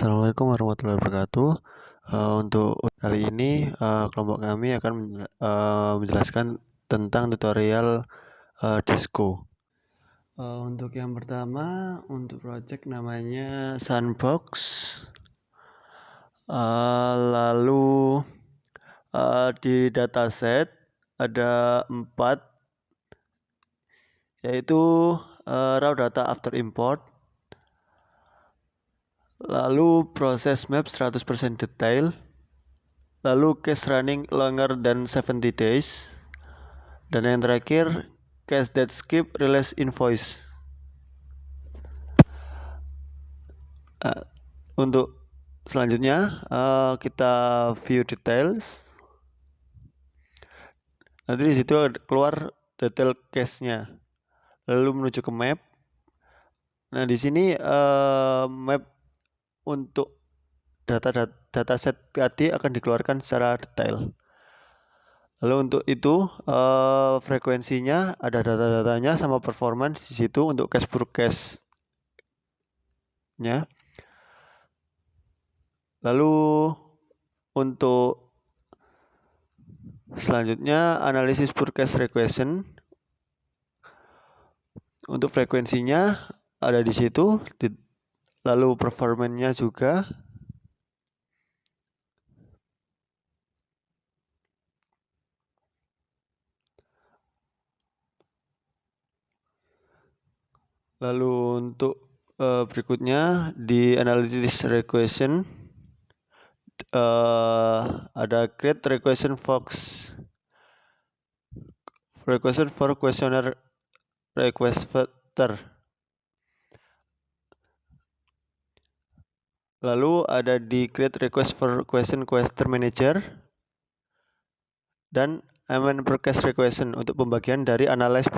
Assalamualaikum warahmatullahi wabarakatuh. Untuk kali ini kelompok kami akan menjelaskan tentang tutorial Disco. Untuk yang pertama, untuk project namanya Sandbox. Lalu di dataset ada 4, yaitu raw data after import. Lalu proses map 100% detail, lalu case running longer than 70 days, dan yang terakhir case that skip release invoice. Untuk selanjutnya kita view details. Nanti di situ keluar detail case-nya. Lalu menuju ke map. Nah di sini map untuk dataset tadi akan dikeluarkan secara detail. Lalu untuk itu frekuensinya ada data-datanya sama performance di situ untuk case per case-nya. Lalu untuk selanjutnya analisis per case regression. Untuk frekuensinya ada di situ, lalu performanya juga. Lalu untuk berikutnya di analysis regression ada create regression for questionnaire requester. Lalu ada di create request for question manager dan amend forecast regression untuk pembagian dari analyze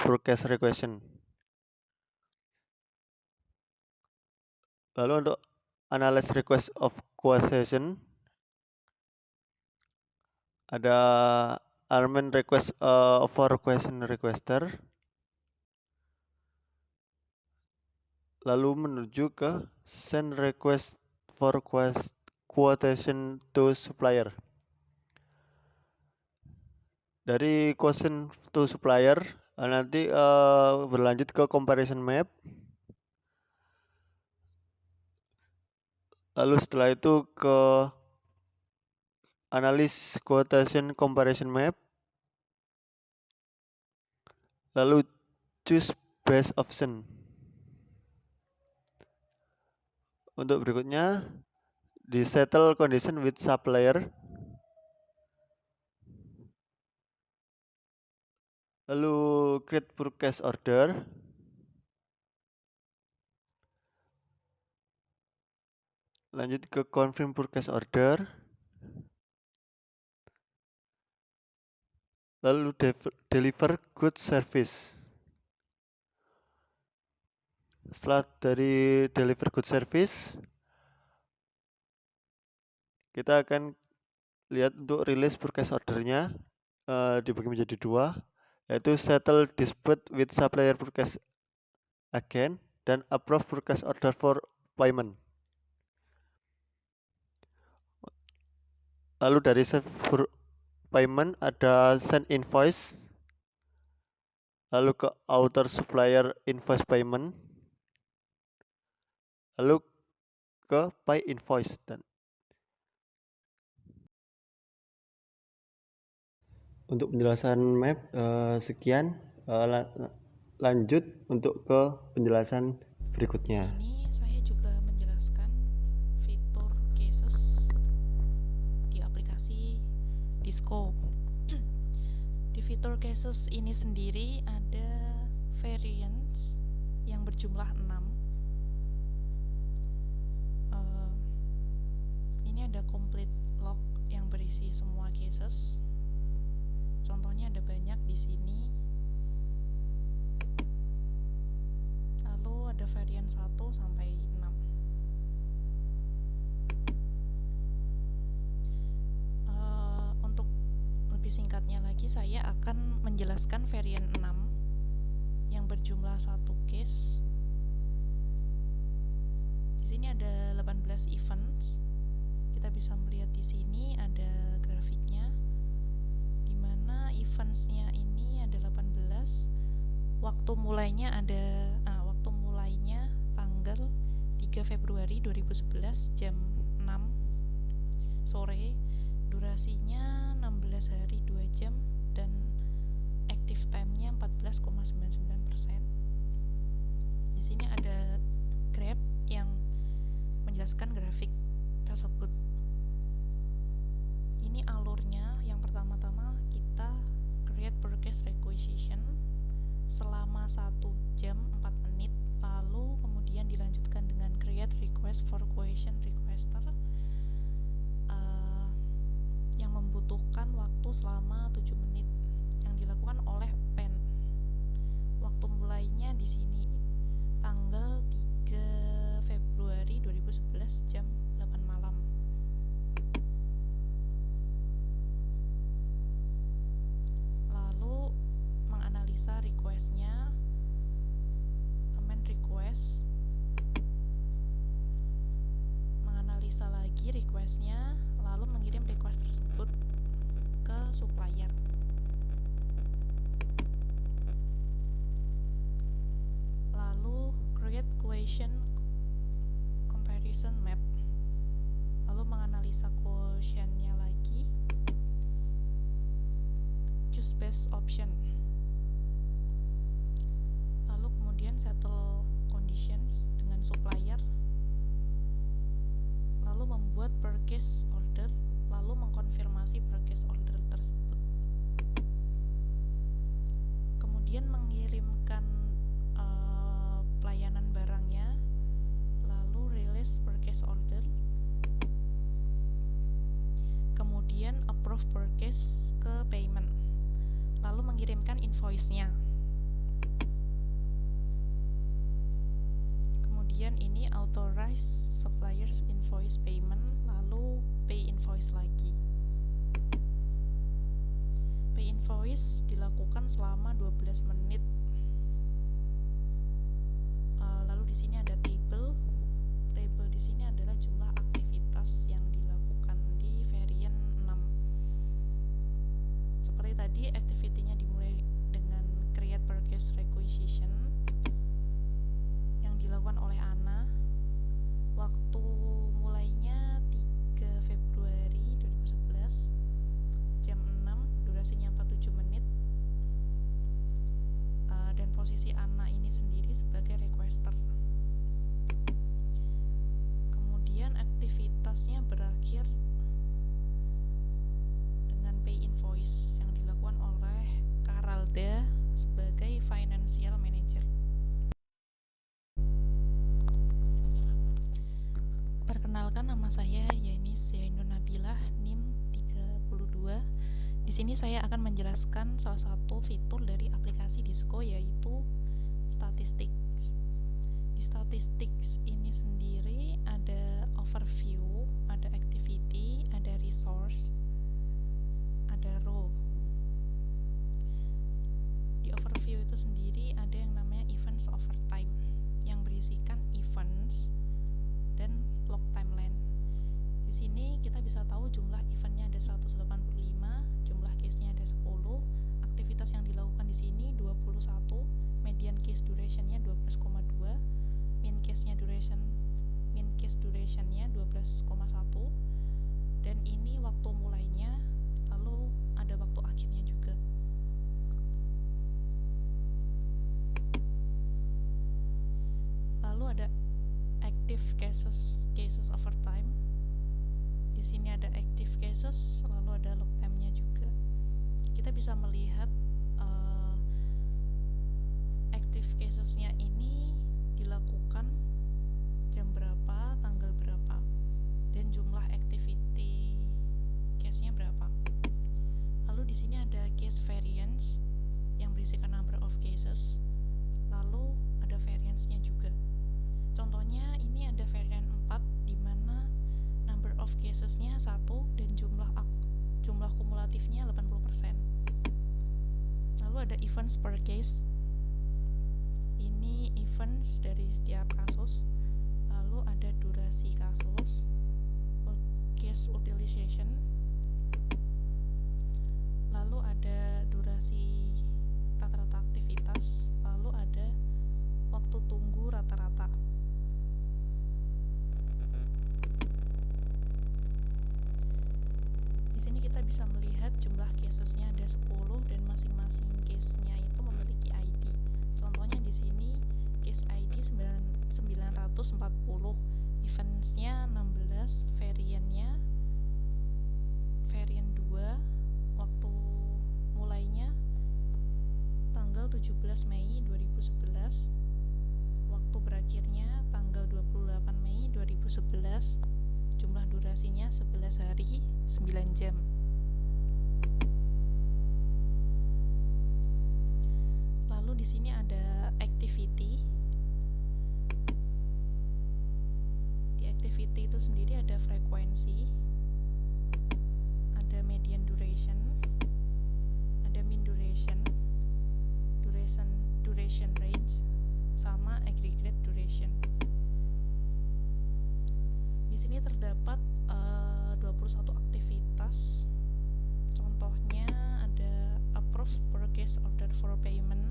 forecast regression. Lalu untuk analyze request of quotation ada amend request for question requester. Lalu menuju ke send request for quotation to supplier. Dari quotation to supplier nanti berlanjut ke comparison map. Lalu setelah itu ke analysis quotation comparison map. Lalu choose best option. Untuk berikutnya di settle condition with supplier. Lalu create purchase order. Lanjut ke confirm purchase order. Lalu deliver good service. Setelah dari deliver good service, kita akan lihat untuk release purchase ordernya dibagi menjadi 2, yaitu settle dispute with supplier purchase again dan approve purchase order for payment. Lalu dari payment ada send invoice, lalu ke author supplier invoice payment, lalu ke pay invoice. Dan untuk penjelasan map sekian. Lanjut untuk ke penjelasan berikutnya. Di sini saya juga menjelaskan fitur cases di aplikasi Disco. Di fitur cases ini sendiri ada variance yang berjumlah 6. Ini ada complete log yang berisi semua cases. Contohnya ada banyak di sini. Lalu ada varian 1 sampai 6. Untuk lebih singkatnya lagi, saya akan menjelaskan varian 6 yang berjumlah 1 case. Di sini ada 18 events. Kita bisa melihat di sini ada grafiknya, di mana eventsnya ini ada 18. Waktu mulainya tanggal 3 Februari 2011 jam 6 sore. Durasinya 16 hari 2 jam dan active time-nya 14,99%. Di sini ada graph yang menjelaskan grafik tersebut. Ini alurnya. Yang pertama-tama kita create purchase requisition selama 1 jam 4 menit, lalu kemudian dilanjutkan dengan create request for quotation requester yang membutuhkan waktu selama 7 menit yang dilakukan oleh pen. Waktu mulainya di sini tanggal 3 Februari 2011 jam 8 malam. Lalu menganalisa requestnya, amend request, menganalisa lagi requestnya, lalu mengirim request tersebut ke supplier. Lalu create quotation comparison map, lalu menganalisa quotientnya lagi, choose best option, lalu kemudian settle conditions dengan supplier, lalu membuat purchase order, lalu mengkonfirmasi purchase order tersebut, kemudian mengirimkan pelayanan barangnya, lalu release purchase order, kemudian approve purchase ke payment, lalu mengirimkan invoice-nya. Kemudian ini authorize suppliers invoice payment, lalu pay invoice lagi. Pay invoice dilakukan selama 12 menit. Lalu di sini ada table. Table di sini adalah jumlah aktivitas yang dilakukan di variant 6. Seperti tadi, activity-nya dimulai dengan create purchase requisition yang dilakukan oleh Ana. Waktu mulainya 3 Februari 2011 jam 6, durasinya 47 menit. Dan posisi Ana ini sendiri sebagai requester. Kemudian aktivitasnya berakhir dengan pay invoice yang dilakukan oleh Caralda sebagai financial manager. Perkenalkan, nama saya Yanis Yainun Nabilah, NIM 32. Di sini saya akan menjelaskan salah satu fitur dari aplikasi Disco, yaitu statistics. Di statistics ini sendiri ada overview, ada activity, ada resource, ada role. Di overview itu sendiri ada yang namanya events over time yang berisikan events dan log timeline. Di sini kita bisa tahu jumlah eventnya ada 185, jumlah case-nya ada 10, aktivitas yang dilakukan di sini 21, median case duration-nya 12,2, mean case duration-nya 12,1, dan ini waktu mulainya, lalu ada waktu akhirnya juga. Lalu ada active cases over time. Di sini ada active cases, lalu ada log time-nya juga. Kita bisa melihat active cases-nya ini dilakukan jam berapa, tanggal berapa, dan jumlah activity case-nya berapa. Lalu di sini ada case variance yang berisikan number of cases, lalu ada variance-nya juga. Contohnya ini ada variant 4 di mana number of cases-nya 1 dan jumlah kumulatifnya 80%. Lalu ada events per case. Ini events dari setiap kasus. Lalu ada durasi kasus. ada 10 dan masing-masing case-nya itu memiliki ID. Contohnya di sini case ID 940, events-nya 16, varian-nya varian 2, waktu mulainya tanggal 17 Mei 2011, waktu berakhirnya tanggal 28 Mei 2011, jumlah durasinya 11 hari 9 jam. Lalu di sini ada activity. Di activity itu sendiri ada frekuensi, ada median duration, ada mean duration, duration range, sama aggregate duration. Di sini terdapat 21 aktivitas. Contohnya ada approve purchase order for payment,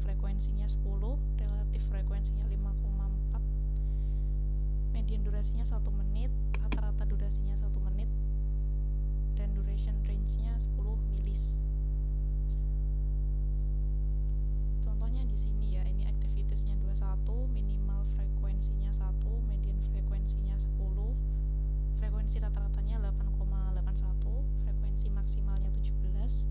frekuensinya 10, relatif frekuensinya 5,4, median durasinya 1 menit, rata-rata durasinya 1 menit, dan duration range-nya 10 milis. Contohnya di sini ya, ini activitiesnya 21, minimal frekuensinya 1, median frekuensinya 10, frekuensi rata-ratanya 8,81, frekuensi maksimalnya 17,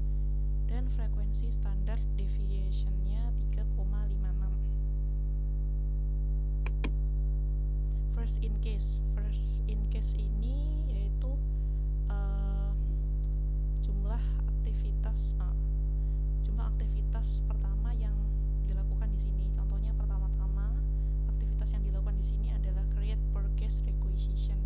dan frekuensi standar deviation-nya 3,56. First in case ini yaitu jumlah aktivitas pertama yang dilakukan di sini. Contohnya pertama-tama aktivitas yang dilakukan di sini adalah create purchase requisition.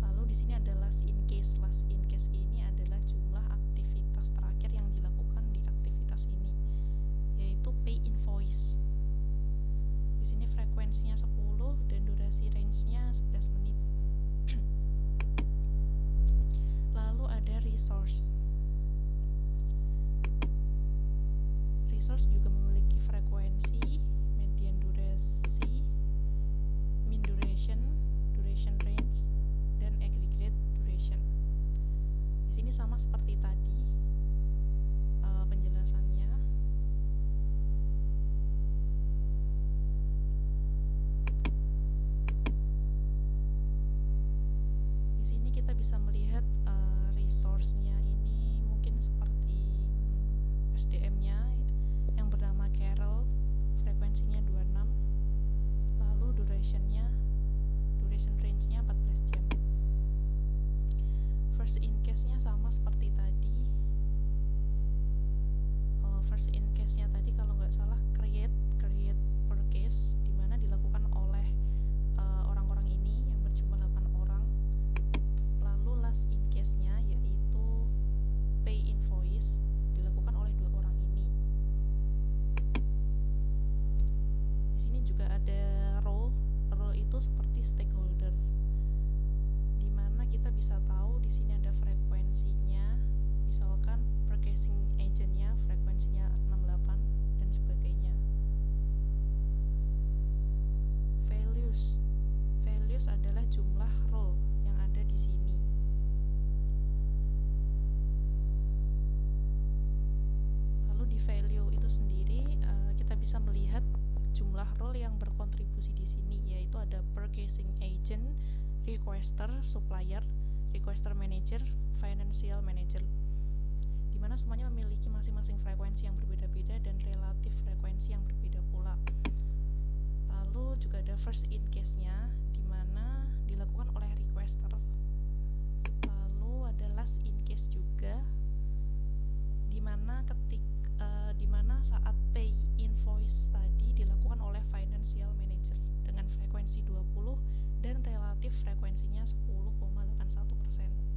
Lalu di sini ada last in case. Last in case ini adalah jumlah aktivitas terakhir yang dilakukan di aktivitas ini, yaitu pay invoice. Di sini frekuensinya 10 dan durasi range-nya 11 menit. Lalu ada resource. Resource juga memiliki frekuensi, median durasi, mean duration, duration range, dan aggregate duration. Di sini sama seperti tadi penjelasannya. Di sini kita bisa melihat resource-nya ini mungkin seperti SDM-nya yang bernama Carol, frekuensinya 26, lalu duration range-nya 14 jam. First in case-nya sama seperti tadi. First in case-nya tadi kalau nggak salah create purchase, di mana dilakukan oleh orang-orang ini yang berjumlah 8 orang. Lalu last in case-nya yaitu pay invoice, dilakukan oleh 2 orang ini. Di sini juga ada role itu seperti stakeholder, di mana kita bisa tahu di sini ada frekuensinya, misalkan purchasing agent-nya frekuensinya 68 dan sebagainya. Values adalah jumlah role yang ada di sini. Lalu di value itu sendiri kita bisa melihat jumlah role yang berkontribusi di sini, yaitu ada purchasing agent, requester, supplier, requester manager, financial manager, di mana semuanya memiliki masing-masing frekuensi yang berbeda-beda dan relatif frekuensi yang berbeda pula. Lalu juga ada first in case-nya, di mana dilakukan oleh requester. Lalu ada last in case juga, di mana saat pay invoice tadi dilakukan oleh financial manager dengan frekuensi 20 dan relatif frekuensinya 10,81%.